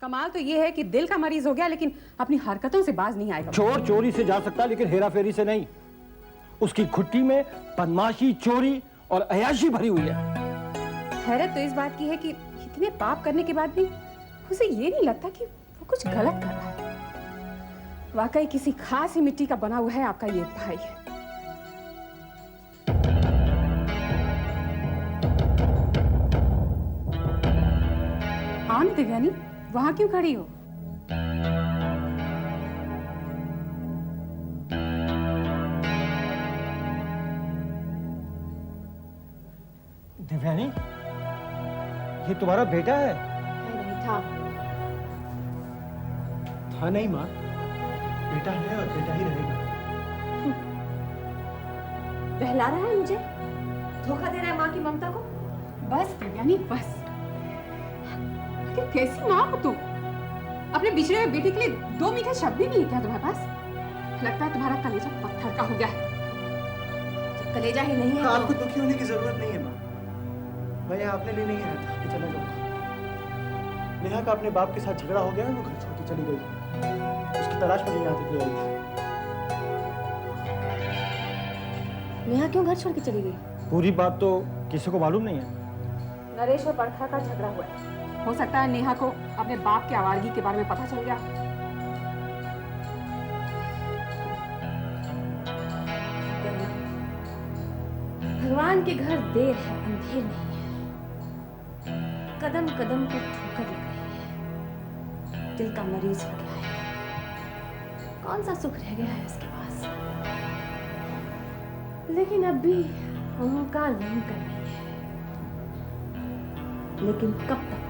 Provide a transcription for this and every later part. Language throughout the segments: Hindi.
कमाल तो ये है कि दिल का मरीज हो गया लेकिन अपनी हरकतों से बाज नहीं आएगा। चोर चोरी से जा सकता लेकिन हेरा फेरी से नहीं। उसकी घुट्टी में बदमाशी, चोरी और अयाशी भरी हुई है। हैरत तो इस बात की है कि इतने पाप करने के बाद भी उसे ये नहीं लगता कि वो कुछ गलत कर रहा है। वाकई किसी खास ही मिट्टी का बना हुआ है आपका ये भाई। हाँ दिव्यानी, वहां क्यों खड़ी हो? दिव्यानी, ये तुम्हारा बेटा है? नहीं था। था नहीं माँ, बेटा है और बेटा ही रहेगा। बहला रहा है मुझे, धोखा दे रहा है माँ की ममता को। बस दिव्यानी बस। कैसी माँ हो तुम? अपने बिछड़े हुए बेटे के लिए 2 मीठे शब्द भी नहीं है क्या तुम्हारे पास? लगता है तुम्हारा कलेजा पत्थर का हो गया है। जब कलेजा ही नहीं है आपको दुखी होने की जरूरत नहीं है माँ। मैं यहाँ अपने लिए नहीं रहता कि चला जाऊँ। नेहा का अपने बाप के साथ झगड़ा हो गया है, वो घर छोड़ के चली गई। उसकी तलाश मुझे यहाँ तक ले आई थी। नेहा क्यों घर छोड़ के चली गई? पूरी बात तो किसी को मालूम नहीं है। नरेश और बरखा का झगड़ा हुआ है। हो सकता है नेहा को अपने बाप के आवारगी के बारे में पता चल गया। भगवान के घर देर है अंधेर नहीं है। कदम कदम पर ठोकर लग रही है। दिल का मरीज हो गया है। कौन सा सुख रह गया है उसके पास? लेकिन अब भी अहंकार नहीं कर रही है। लेकिन कब तक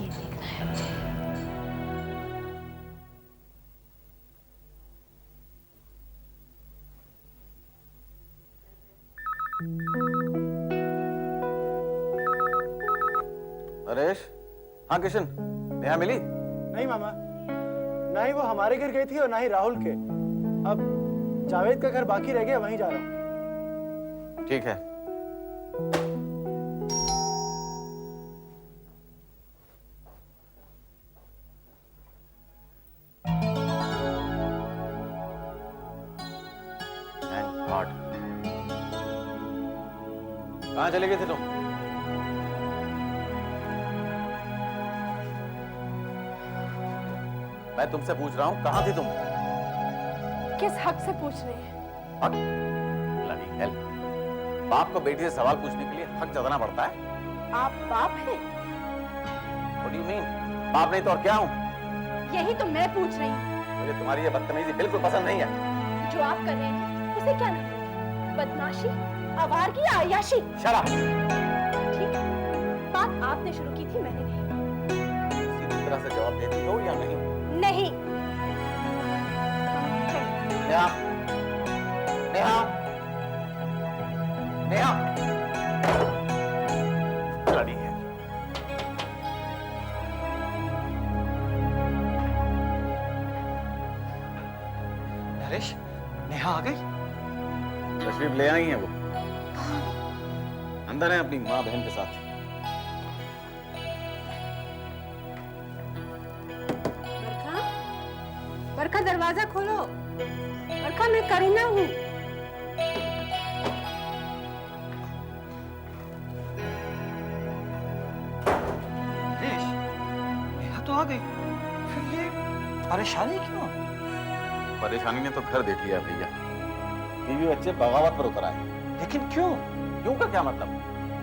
ये देखना है मुझे। नरेश, हाँ किशन, नेहा मिली? नहीं मामा, ना ही वो हमारे घर गई थी और ना ही राहुल के। अब जावेद का घर बाकी रह गया, वहीं जा रहा हूँ। ठीक है। कहाँ चले गए थे तुम? मैं तुमसे पूछ रहा हूँ, कहाँ थी तुम? किस हक से पूछ रहे हैं? हक? Bloody hell. बाप को बेटी से सवाल पूछने के लिए हक जताना पड़ता है? आप बाप हैं? What do you mean? बाप नहीं तो और क्या हूँ? यही तो मैं पूछ रही हूँ। मुझे तुम्हारी ये बदतमीजी बिल्कुल पसंद नहीं है। जो आप कर रहे हैं उसे क्या नाम है? बदमाशी, आवारगी या अय्याशी? Shut up. ठीक है, बात आपने शुरू की थी, मैंने नहीं। सीधी तरह से जवाब देती हो या नहीं? नहीं। नेहा, नेहा, नेहा। Bloody hell. नरेश, नेहा आ गई? तशरीफ ले आई हैं वो। अंदर है अपनी माँ बहन के साथ। बरखा, बरखा दरवाजा खोलो। बरखा, मैं करीना हूँ। नरेश, नेहा तो आ गई। फिर ये परेशानी क्यों? परेशानी ने तो घर देख लिया भैया। बीवी बच्चे बगावत पर उतर आए। लेकिन क्यों? क्यों का क्या मतलब?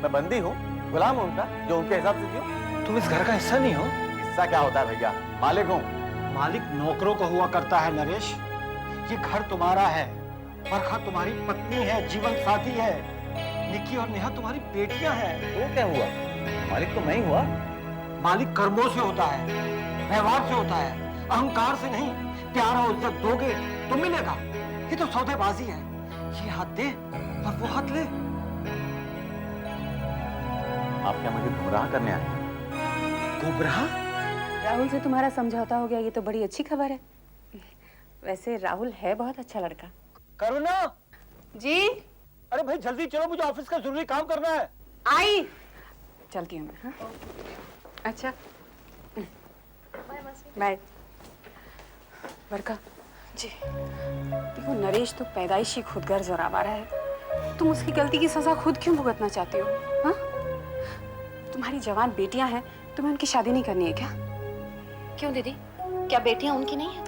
मैं बंदी हूँ, गुलाम हूँ उनका, जो उनके हिसाब से जियो। तुम इस घर का हिस्सा नहीं हो? हिस्सा क्या होता है भैया? मालिक हूँ। मालिक नौकरों को हुआ करता है नरेश। ये घर तुम्हारा है। बरखा तुम्हारी पत्नी है, जीवन साथी है। निकी और नेहा तुम्हारी बेटियां हैं। तो क्या हुआ? मालिक तो मैं ही हुआ। मालिक कर्मों से होता है, व्यवहार से होता है, अहंकार से नहीं। प्यार और इज्जत दोगे तो मिलेगा। ये तो सौदेबाजी है। ये हाथ दे और वो हाथ ले। आप क्या मुझे गुमराह करने आए? गुमराह? राहुल से तुम्हारा समझौता हो गया, ये तो बड़ी अच्छी खबर है। वैसे राहुल है बहुत अच्छा लड़का। करुणा जी? अरे भाई जल्दी चलो, मुझे ऑफिस का जरूरी काम करना है। आई चलती हूँ मैं। हाँ? अच्छा बाय। बरका जी, देखो नरेश तो पैदाइशी खुदगर जोरावर है। तुम उसकी गलती की सजा खुद क्यों भुगतना चाहती हो? हाँ? तुम्हारी जवान बेटियां हैं, तुम्हें उनकी शादी नहीं करनी है क्या? क्यों दीदी, क्या बेटियां उनकी नहीं है?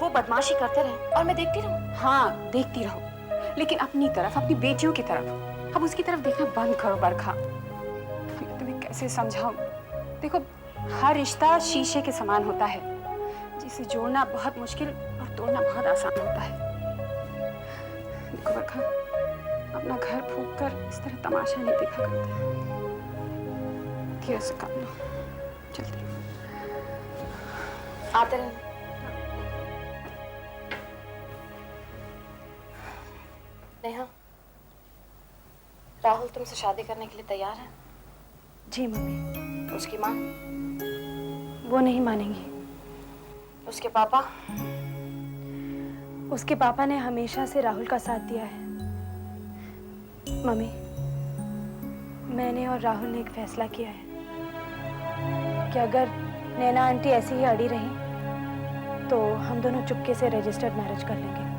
वो बदमाशी करते रहे और मैं देखती रहूं? हाँ, देखती रहो, लेकिन अपनी तरफ, अपनी बेटियों की तरफ। अब उसकी तरफ देखना बंद करो बरखा। मैं तुम्हें कैसे समझाऊं? देखो, हर रिश्ता शीशे के समान होता है, जिसे जोड़ना बहुत मुश्किल और तोड़ना बहुत आसान होता है। देखो बरखा, अपना घर फूंक कर इस तरह तमाशा नहीं देखा करते। धीरे से काम लो, चलते आते रहना। नेहा, राहुल तुमसे शादी करने के लिए तैयार है? जी मम्मी। तो उसकी माँ, वो नहीं मानेंगी। उसके पापा? उसके पापा ने हमेशा से राहुल का साथ दिया है। मम्मी, मैंने और राहुल ने एक फैसला किया है कि अगर नैना आंटी ऐसी ही अड़ी रही तो हम दोनों चुपके से रजिस्टर्ड मैरिज कर लेंगे।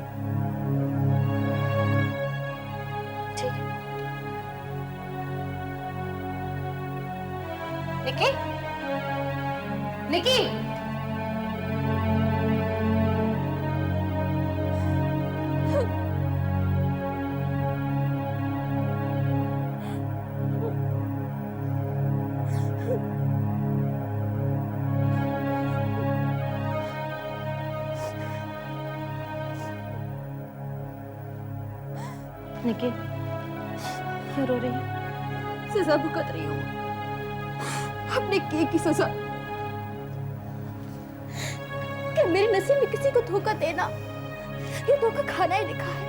ठीक है। निकी, निकी, निकी, क्यों रो रही है? सजा भुगत रही हूँ, अपने किए की सजा। क्या मेरे नसीब में किसी को धोखा देना, ये धोखा खाना ही लिखा है।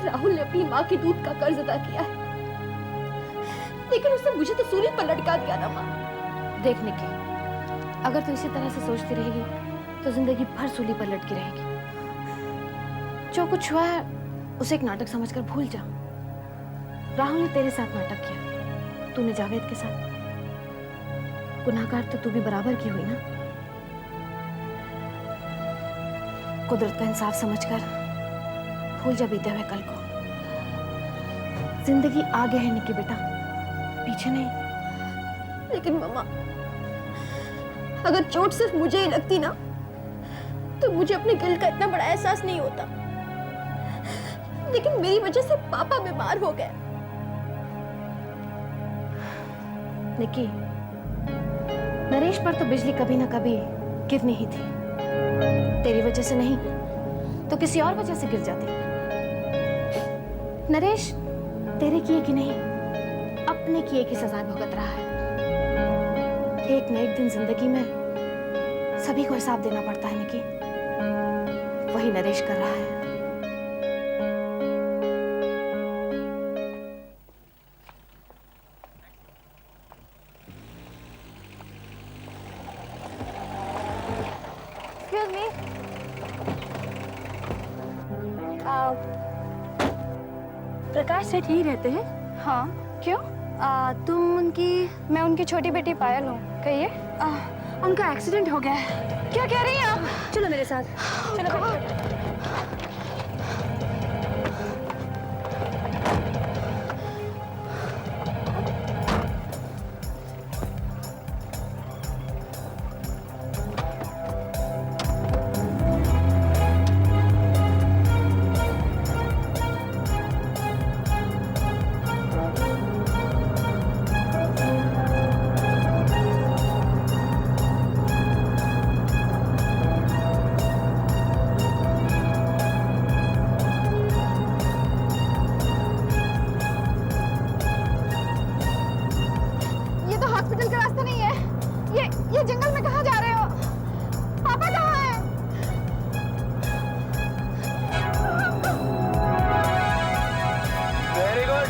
राहुल ने अपनी माँ के दूध का कर्ज अदा किया है, लेकिन उसने मुझे तो सूली पर लटका दिया ना माँ। देख निकी, अगर तू इसी तरह से सोचती रहेगी तो जिंदगी भर सूली पर लटकी रहेगी। जो कुछ हुआ है उसे एक नाटक समझकर भूल जा। राहुल ने तेरे साथ नाटक किया, तूने जावेद के साथ। गुनाहगार तो तू भी बराबर की हुई ना। कुदरत का इंसाफ समझकर भूल जा बीते हुए कल को। जिंदगी आगे है निकी बेटा, पीछे नहीं। लेकिन मम्मा, अगर चोट सिर्फ मुझे ही लगती ना तो मुझे अपने गिल्ट का इतना बड़ा एहसास नहीं होता। लेकिन मेरी वजह से पापा बीमार हो गए। निकी, नरेश पर तो बिजली कभी ना कभी गिरनी ही थी। तेरी वजह से नहीं तो किसी और वजह से गिर जाती। नरेश तेरे किए की नहीं, अपने किए की सजा भुगत रहा है। एक न एक दिन जिंदगी में सभी को हिसाब देना पड़ता है निकी, वही नरेश कर रहा है। Excuse me. प्रकाश सेठ यही रहते हैं? हाँ, क्यों? तुम उनकी? मैं उनकी छोटी बेटी पायल हूँ। कहिए। उनका एक्सीडेंट हो गया है। क्या कह रही हैं आप? चलो मेरे साथ। चलो बैठो। हॉस्पिटल का रास्ता नहीं है। ये जंगल में कहाँ जा रहे हो? पापा कहाँ हैं?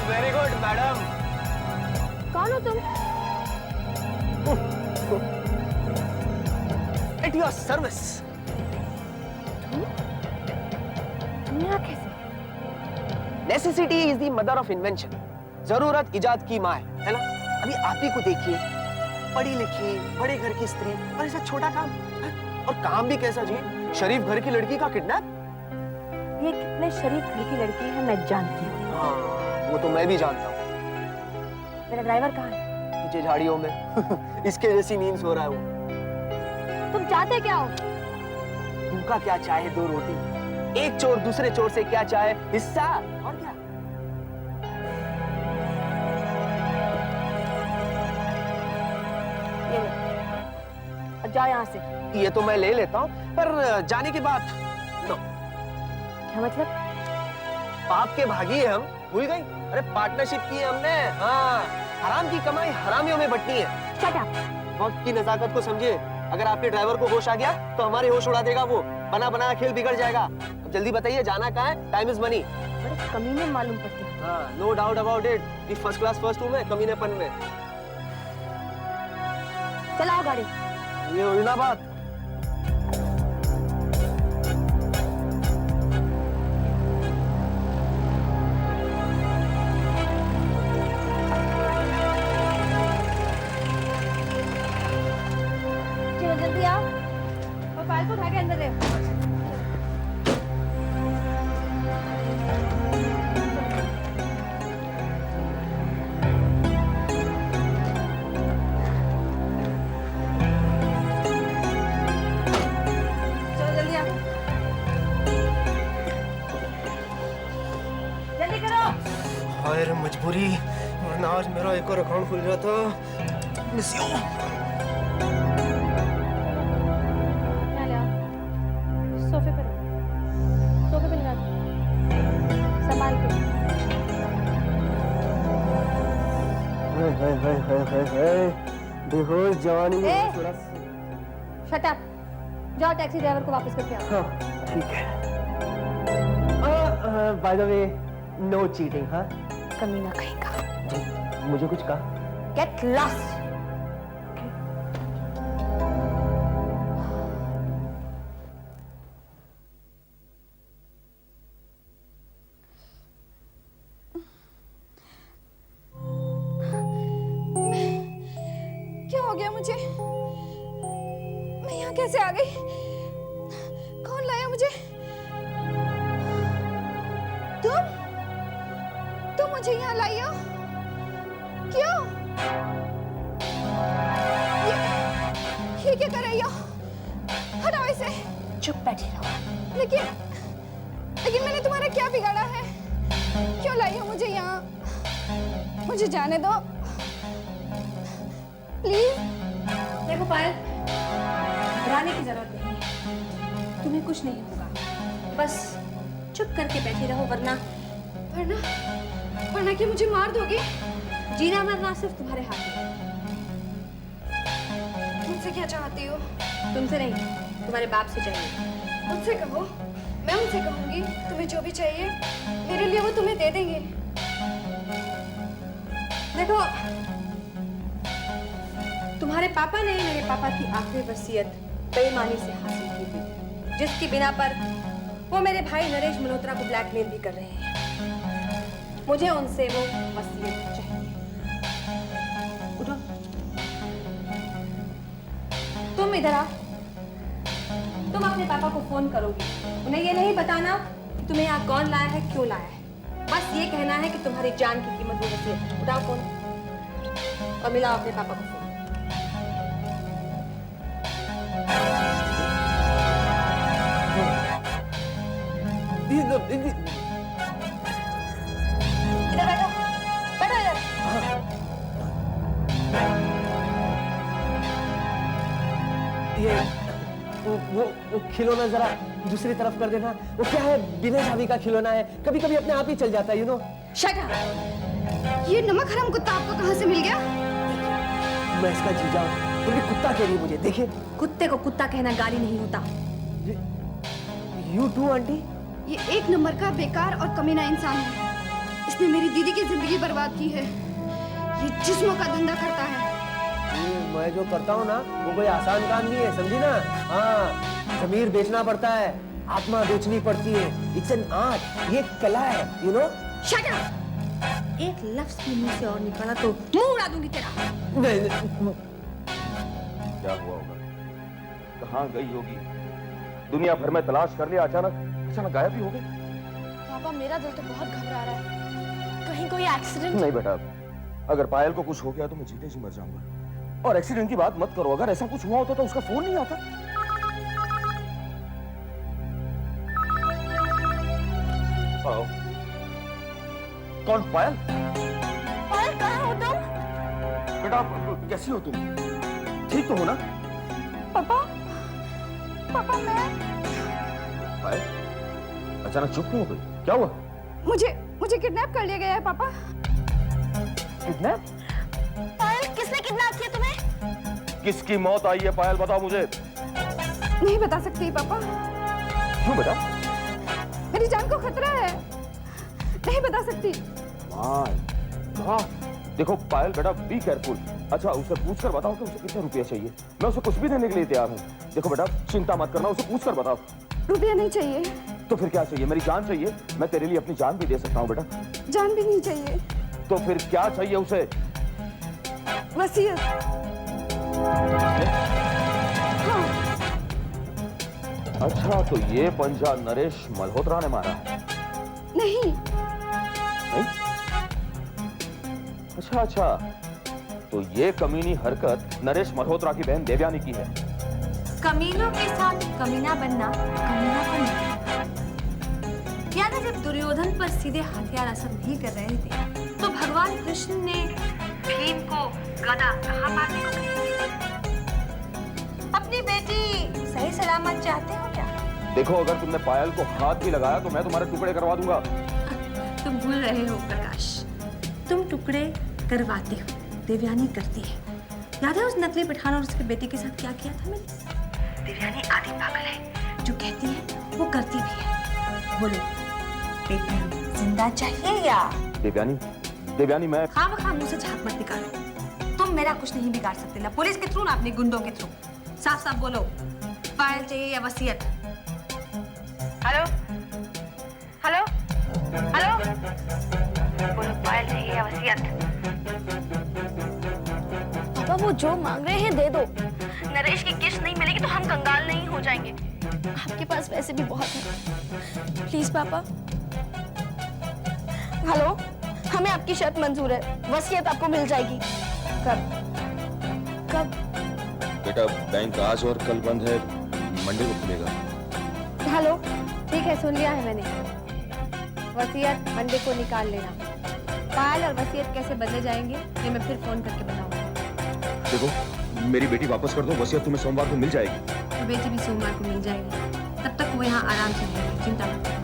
Very good madam. कौन हो तुम? At your service. तुमने यहाँ कैसे? Necessity is the mother of invention. जरूरत इजाद की माँ है ना? अभी आप ही को देखिए, पढ़ी लिखी बड़े घर की स्त्री और ऐसा छोटा काम है? और काम भी कैसा जी, शरीफ घर की लड़की का किडनैप। ये कितने शरीफ घर की लड़की है मैं जानती हूँ। हाँ वो तो मैं भी जानता हूँ। मेरा ड्राइवर कहाँ है? पीछे झाड़ियों में इसके जैसी नींद सो रहा है वो। तुम चाहते क्या हो? भूखा क्या चाहे दो रोटी, एक चोर दूसरे चोर से क्या चाहे हिस्सा, और क्या। ये ले, अब जाओ यहाँ से। ये तो मैं ले लेता हूँ, पर जाने के बाद नो। क्या मतलब? पाप के भागी है हम, भूल गई? अरे पार्टनरशिप की है हमने। हाँ, हराम की कमाई हरामियों में बंटनी है। Shut up! वक्त की नजाकत को समझिए। अगर आपके ड्राइवर को होश आ गया तो हमारे होश उड़ा देगा वो। बना बनाया खेल बिगड़ जाएगा। अब जल्दी बताइए जाना कहाँ है? Time is money. बड़े कमीने मालूम पड़ते हैं। हाँ, नो डाउट अबाउट इट। ये फर्स्ट क्लास फर्स्ट हूँ मैं कमीनेपन में। चलाओ गाड़ी। ये हुई ना बात। चलो जल्दी आओ और फाइल को उठा के अंदर ले। चलो जल्दी आओ, जल्दी करो। हाय रे मजबूरी, वरना आज मेरा एक और अकाउंट खुल जाता। Miss you. यहाँ ले आओ, सोफे पे रखो, सोफे पे लगा दो, संभाल के। बेहोश जवानी में ए! थोड़ा। शट अप, जाओ टैक्सी ड्राइवर को वापस करके आओ। हाँ ठीक है। By the way no cheating. हाँ कमीना कहीं का। मुझे कुछ कहा? Get lost. क्या हो गया मुझे? मैं यहाँ कैसे आ गई? कौन लाया मुझे? तुम मुझे यहाँ लाई हो? क्यों? ये क्या कर रही हो? हटाओ इसे। चुप बैठे रहो। लेकिन मैंने तुम्हारा क्या बिगाड़ा है? क्यों लाई हो मुझे यहाँ? मुझे जाने दो प्लीज। देखो पायल, डराने की जरूरत नहीं है, तुम्हें कुछ नहीं होगा, बस चुप करके बैठे रहो, वरना कि मुझे मार दोगे। जीना मरना सिर्फ तुम्हारे हाथ में है। मुझसे क्या चाहती हो? तुमसे नहीं, तुम्हारे बाप से चाहिए। मुझसे कहो, मैं उनसे कहूंगी तुम्हें जो भी चाहिए मेरे लिए वो तुम्हें दे देंगे। देखो, तुम्हारे पापा ने मेरे पापा की आखिरी वसीयत बेईमानी से हासिल की थी, जिसकी बिना पर वो मेरे भाई नरेश मल्होत्रा को ब्लैकमेल भी कर रहे हैं। मुझे उनसे वो वसीयत चाहिए। उठो, तुम इधर आओ। तुम अपने पापा को फोन करोगी, उन्हें ये नहीं बताना कि तुम्हें यहाँ कौन लाया है, क्यों लाया है, बस ये कहना है कि तुम्हारी जान की कीमत वो वसीयत है। उठाओ फोन और मिलाओ अपने पापा को फोन। इधर बैठो, बैठो इधर। ये वो खिलौना जरा दूसरी तरफ कर देना। वो क्या है, बिना चाबी का खिलौना है, कभी कभी अपने आप ही चल जाता है, यू नो। Shut up. ये नमक हराम कुत्ता आपको कहाँ से मिल गया? मैं इसका जीजा हूँ, फिर भी कुत्ता कह रही है मुझे। देखिए, कुत्ते को कुत्ता कहना गाली नहीं होता। You too aunty. ये एक नंबर का बेकार और कमीना इंसान है। इसने मेरी दीदी की जिंदगी बर्बाद की है। ये जिस्मों का धंधा करता है। मैं जो करता हूँ ना वो कोई आसान काम नहीं है, समझी ना। हाँ, जमीर बेचना पड़ता है, आत्मा बेचनी पड़ती है। इट्स एन आर्ट, ये कला है, यू नो। Shut up. एक लफ्ज भी मुंह से और निकाला तो मुंह उड़ा दूंगी तेरा। नहीं, क्या हुआ होगा, कहाँ गई होगी? दुनिया भर में तलाश कर लिया, अचानक गायब ही हो गई। पापा मेरा दिल तो बहुत घबरा रहा है, कहीं कोई एक्सीडेंट। नहीं बेटा, अगर पायल को कुछ हो गया तो मैं जीते जी मर जाऊंगा। और एक्सीडेंट की बात मत करो, अगर ऐसा कुछ हुआ होता तो उसका फोन नहीं आता। आओ। कौन? पायल? पायल कहाँ हो तुम? बेटा कैसी हो तुम? ठीक तो हो ना? पापा, पापा मैं पायल अचानक चुप क्यों हो गई? क्या हुआ? मुझे किडनैप कर लिया गया है पापा। किडनैप? पायल किसने किडनैप किया तुम्हें? किसकी मौत आई है पायल, बताओ मुझे। नहीं बता सकती पापा, क्यों बेटा? मेरी जान को खतरा है, नहीं बता सकती। हाँ देखो पायल बेटा, बी केयरफुल। अच्छा उससे पूछकर बताओ कि उसे कितने रुपए चाहिए, मैं उसे कुछ भी देने के लिए तैयार हूँ। देखो बेटा चिंता मत करना, उसे पूछकर बताओ। रुपया नहीं चाहिए। तो फिर क्या चाहिए? मेरी जान चाहिए, मैं तेरे लिए अपनी जान भी दे सकता हूँ बेटा। जान भी नहीं चाहिए। तो फिर क्या चाहिए उसे? वसीयत। हाँ। अच्छा तो ये पंजा नरेश मल्होत्रा ने मारा है? नहीं। नहीं? अच्छा तो ये कमीनी हरकत नरेश मल्होत्रा की बहन देवयानी की है। कमीनों के साथ कमीना बनना कमीनापन नहीं। यानी जब दुर्योधन पर सीधे हथियार असर नहीं कर रहे थे तो भगवान कृष्ण ने भीम को गदा कहाँ मारने को कही? अपनी बेटी सही सलामत चाहते हो क्या? देखो अगर तुमने पायल को हाथ भी लगाया तो मैं तुम्हारे टुकड़े करवा दूंगा। तुम भूल रहे हो प्रकाश, तुम टुकड़े करवाते हो, देवयानी करती है। याद है उस नकली पठान और उसके बेटे के साथ क्या किया था मैंने? देवयानी आधी पागल है, जो कहती है वो करती भी है। बोलो बेटी जिंदा चाहिए या? देवयानी मैं खामखा मुंह से झाग मत निकालो। तुम मेरा कुछ नहीं बिगाड़ सकते, ना पुलिस के थ्रू ना अपने गुंडों के थ्रू। साफ साफ बोलो, पायल चाहिए या वसीयत? हेलो हेलो हेलो, बोलो पायल चाहिए या वसीयत? पापा वो जो मांग रहे हैं दे दो। नरेश की किस्त नहीं मिलेगी तो हम कंगाल नहीं हो जाएंगे। आपके पास पैसे भी बहुत हैं। प्लीज पापा। हेलो, हमें आपकी शर्त मंजूर है, वसीयत आपको मिल जाएगी। कब? बेटा बैंक आज और कल बंद है, मंडे को खुलेगा। हेलो, ठीक है सुन लिया है मैंने। वसीयत मंडे को निकाल लेना। पायल और वसीयत कैसे बदले जाएंगे ये मैं फिर फोन करके बताऊंगा। देखो मेरी बेटी वापस कर दो, वसीयत तुम्हें सोमवार को मिल जाएगी। तो बेटी भी सोमवार को मिल जाएगी, तब तक वो यहाँ आराम से रहेगी, चिंता मत करो।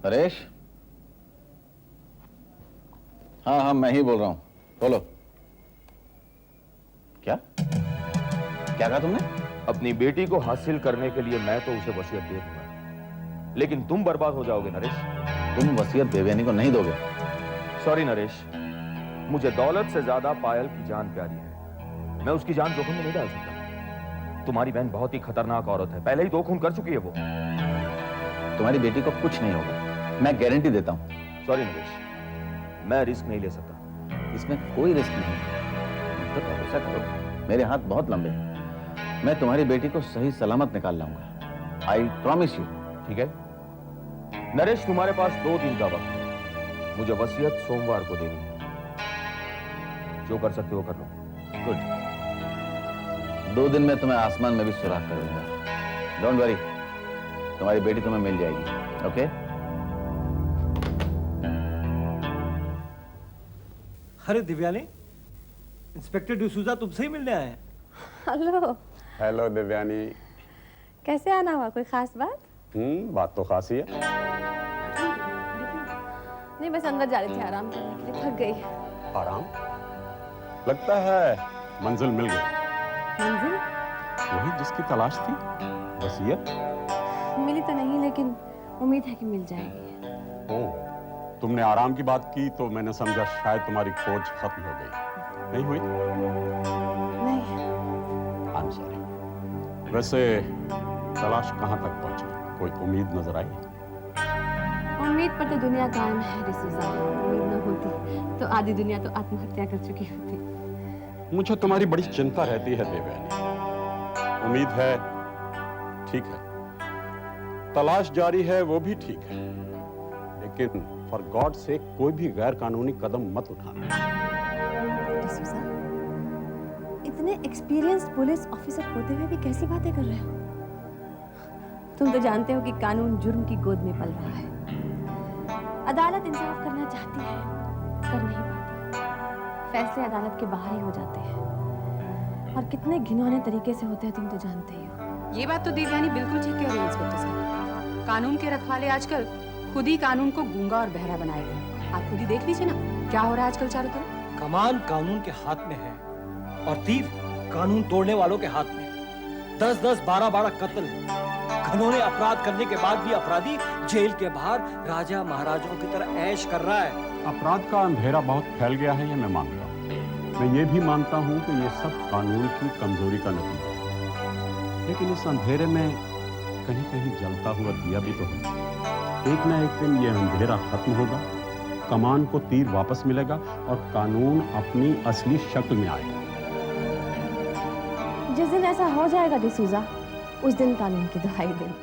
नरेश? हाँ मैं ही बोल रहा हूँ, बोलो। क्या कहा तुमने? अपनी बेटी को हासिल करने के लिए मैं तो उसे वसीयत दे दूंगा, लेकिन तुम बर्बाद हो जाओगे नरेश। तुम वसीयत देवयानी को नहीं दोगे? सॉरी नरेश, मुझे दौलत से ज्यादा पायल की जान प्यारी है, मैं उसकी जान जोखिम में नहीं डाल सकता। तुम्हारी बहन बहुत ही खतरनाक औरत है, पहले ही 2 खून कर चुकी है वो। तुम्हारी बेटी को कुछ नहीं होगा, मैं गारंटी देता हूँ। सॉरी नरेश, मैं रिस्क नहीं ले सकता। इसमें कोई रिस्क नहीं, मुझ पर भरोसा करो, मेरे हाथ बहुत लंबे हैं। मैं तुम्हारी बेटी को सही सलामत निकाल लाऊंगा, आई प्रॉमिस यू। ठीक है नरेश, तुम्हारे पास 2 दिन का वक्त है, मुझे वसीयत सोमवार को देनी है, जो कर सकते हो कर लो। गुड, 2 दिन में तुम्हें आसमान में भी सुराख कर दूंगा। डोंट वरी, तुम्हारी बेटी तुम्हें मिल जाएगी। ओके? अरे दिव्यानी, इंस्पेक्टर डिसूजा तुमसे ही मिलने आए हैं। हेलो। हेलो दिव्यानी। कैसे आना हुआ, कोई खास बात? बात तो खास ही है। नहीं, बस अंदर जा रही थी आराम करने के लिए, थक गई। आराम? लगता है मंजिल मिल गई। मंजिल? वही जिसकी तलाश थी, वसीयत। मिली तो नहीं, लेकिन उम्मीद है कि मिल जाएगी। ओह, तुमने आराम की बात की तो मैंने समझा शायद तुम्हारी खोज खत्म हो गई। नहीं हुई? नहीं। I am sorry. वैसे तलाश कहाँ तक पहुंची? कोई उम्मीद नजर आई? उम्मीद पर तो दुनिया कायम है डिसूजा। उम्मीद न होती तो आधी दुनिया तो आत्महत्या कर चुकी होती। मुझे तुम्हारी बड़ी चिंता रहती है देवयानी। उम्मीद है, ठीक है, तलाश जारी है, वो भी ठीक है, लेकिन फॉर गॉड से कोई भी गैर कानूनी कदम मत उठाना। डिसूजा, इतने एक्सपीरियंस्ड पुलिस ऑफिसर होते हुए भी कैसी बातें कर रहे हो? तुम तो जानते हो कि कानून जुर्म की गोद में पल रहा है। अदालत इंसाफ करना चाहती है, कर नहीं पाती। फैसले अदालत के बाहर ही हो जाते हैं और कितने घिनौने तरीके से होते हैं तुम तो जानते ही हो। ये बात तो देवयानी बिल्कुल ठीक कह रही है इंस्पेक्टर साहब। कानून के रखवाले आजकल खुद ही कानून को गूंगा और बहरा बनाए गए। आप खुद ही देख लीजिए ना क्या हो रहा है आजकल चारों तरफ। कमान कानून के हाथ में है और तीर कानून तोड़ने वालों के हाथ में। 10-10, 12-12 कत्ल, घनौने अपराध करने के बाद भी अपराधी जेल के बाहर राजा महाराजाओं की तरह ऐश कर रहा है। अपराध का अंधेरा बहुत फैल गया है, ये मैं मानता हूँ। मैं ये भी मानता हूँ कि ये सब कानून की कमजोरी का नतीजा है, लेकिन इस अंधेरे में कहीं कहीं जलता हुआ दिया भी तो है। एक ना एक दिन ये अंधेरा खत्म होगा, कमान को तीर वापस मिलेगा और कानून अपनी असली शक्ल में आएगा। जिस दिन ऐसा हो जाएगा डिसूजा, उस दिन कानून की दुहाई देना।